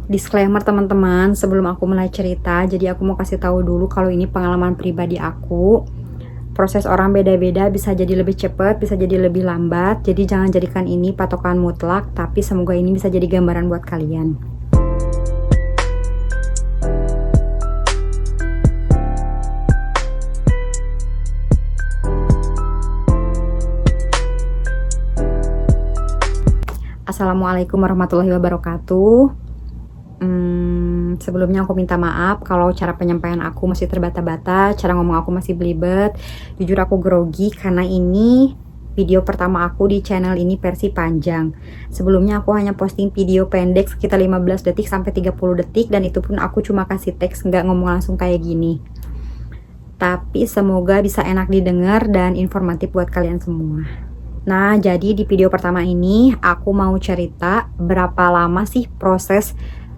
Disclaimer teman-teman, sebelum aku mulai cerita, jadi aku mau kasih tahu dulu kalau ini pengalaman pribadi aku. Proses orang beda-beda, bisa jadi lebih cepat, bisa jadi lebih lambat. Jadi jangan jadikan ini patokan mutlak, tapi semoga ini bisa jadi gambaran buat kalian. Assalamualaikum warahmatullahi wabarakatuh. Sebelumnya aku minta maaf kalau cara penyampaian aku masih terbata-bata, cara ngomong aku masih belibet. Jujur aku grogi karena ini video pertama aku di channel ini versi panjang. Sebelumnya aku hanya posting video pendek sekitar 15 detik sampai 30 detik, dan itu pun aku cuma kasih teks, nggak ngomong langsung kayak gini. Tapi semoga bisa enak didengar dan informatif buat kalian semua. Nah, jadi di video pertama ini aku mau cerita berapa lama sih proses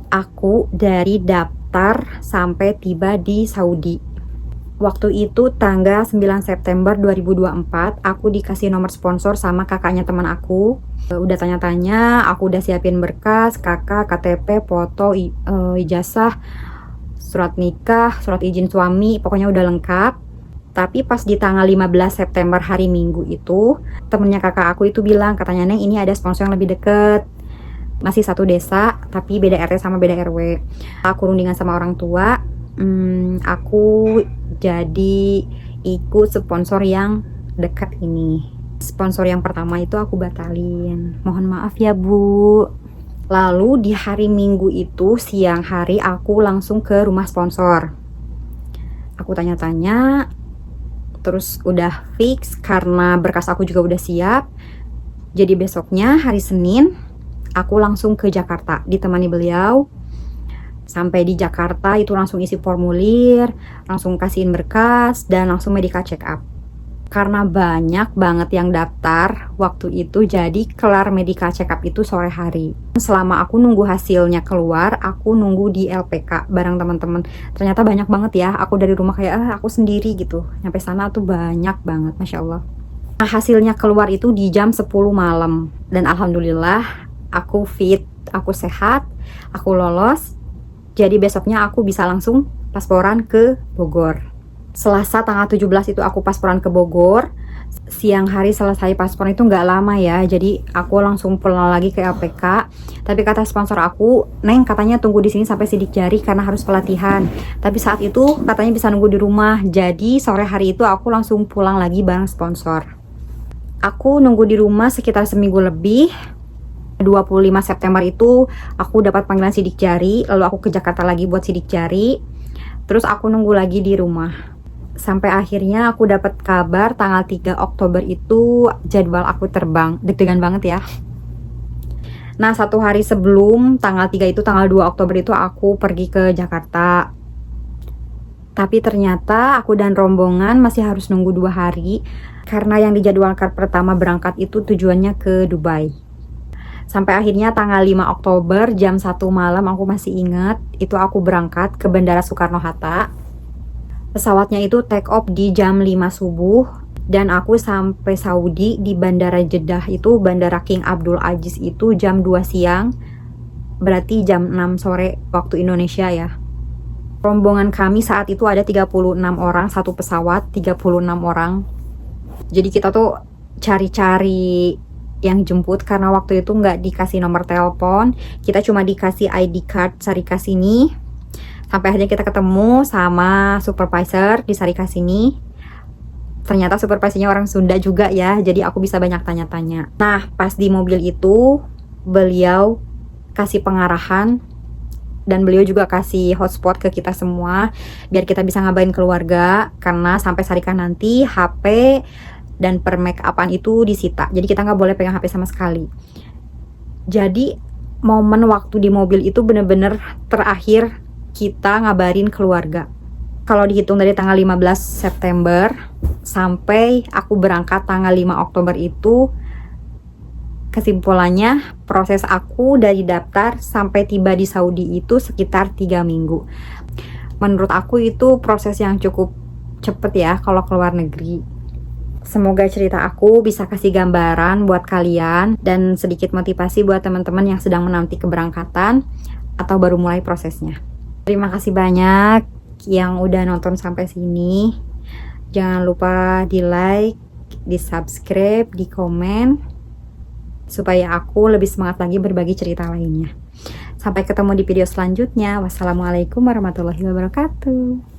aku dari daftar sampai tiba di Saudi. Waktu itu tanggal 9 September 2024, aku dikasih nomor sponsor sama kakaknya teman aku. Udah tanya-tanya, aku udah siapin berkas, kakak, KTP, foto, ijazah, surat nikah, surat izin suami, pokoknya udah lengkap. Tapi pas di tanggal 15 September hari Minggu itu, temennya kakak aku itu bilang, katanya Neng ini ada sponsor yang lebih deket. Masih satu desa, tapi beda RT sama beda RW. Aku rundingan sama orang tua, aku jadi ikut sponsor yang dekat ini. Sponsor yang pertama itu aku batalin. Mohon maaf ya Bu. Lalu di hari Minggu itu, siang hari aku langsung ke rumah sponsor. Aku tanya-tanya, terus udah fix karena berkas aku juga udah siap. Jadi besoknya hari Senin aku langsung ke Jakarta ditemani beliau. Sampai di Jakarta itu langsung isi formulir, langsung kasihin berkas, dan langsung medical check up. Karena banyak banget yang daftar waktu itu, jadi kelar medical check up itu sore hari. Selama aku nunggu hasilnya keluar, aku nunggu di LPK bareng teman-teman. Ternyata banyak banget ya, aku dari rumah kayak aku sendiri gitu. Nyampe sana tuh banyak banget, Masya Allah. Nah, hasilnya keluar itu di jam 10 malam. Dan alhamdulillah aku fit, aku sehat, aku lolos. Jadi besoknya aku bisa langsung pasporan ke Bogor. Selasa tanggal 17 itu aku pasporan ke Bogor. Siang hari selesai paspor itu nggak lama ya, jadi aku langsung pulang lagi ke LPK. Tapi kata sponsor aku, Neng katanya tunggu di sini sampai sidik jari karena harus pelatihan. Tapi saat itu katanya bisa nunggu di rumah. Jadi sore hari itu aku langsung pulang lagi bareng sponsor. Aku nunggu di rumah sekitar seminggu lebih. 25 September itu aku dapat panggilan sidik jari, lalu aku ke Jakarta lagi buat sidik jari. Terus aku nunggu lagi di rumah. Sampai akhirnya aku dapat kabar tanggal 3 Oktober itu jadwal aku terbang. Deg-degan banget ya. Nah, satu hari sebelum tanggal 3 itu, tanggal 2 Oktober itu aku pergi ke Jakarta. Tapi ternyata aku dan rombongan masih harus nunggu 2 hari. Karena yang dijadwalkan pertama berangkat itu tujuannya ke Dubai. Sampai akhirnya tanggal 5 Oktober jam 1 malam, aku masih ingat, itu aku berangkat ke Bandara Soekarno-Hatta. Pesawatnya itu take off di jam 5 subuh, dan aku sampai Saudi di Bandara Jeddah itu, Bandara King Abdul Aziz itu jam 2 siang, berarti jam 6 sore waktu Indonesia ya. Rombongan kami saat itu ada 36 orang, satu pesawat 36 orang. Jadi kita tuh cari-cari yang jemput karena waktu itu nggak dikasih nomor telepon, kita cuma dikasih ID card Sarikasini. Sampai akhirnya kita ketemu sama supervisor di Sarikasini. Ternyata supervisornya orang Sunda juga ya, jadi aku bisa banyak tanya-tanya. Nah, pas di mobil itu beliau kasih pengarahan dan beliau juga kasih hotspot ke kita semua biar kita bisa ngabarin keluarga, karena sampai Sarika nanti HP dan per make upan itu disita, jadi kita nggak boleh pegang HP sama sekali. Jadi momen waktu di mobil itu bener-bener terakhir kita ngabarin keluarga. Kalau dihitung dari tanggal 15 September sampai aku berangkat tanggal 5 Oktober itu, kesimpulannya proses aku dari daftar sampai tiba di Saudi itu sekitar 3 minggu. Menurut aku itu proses yang cukup cepet ya kalau keluar negeri. Semoga cerita aku bisa kasih gambaran buat kalian dan sedikit motivasi buat teman-teman yang sedang menanti keberangkatan. atau baru mulai prosesnya. Terima kasih banyak yang udah nonton sampai sini. Jangan lupa di like, di subscribe, di komen, supaya aku lebih semangat lagi berbagi cerita lainnya. Sampai ketemu di video selanjutnya. Wassalamualaikum warahmatullahi wabarakatuh.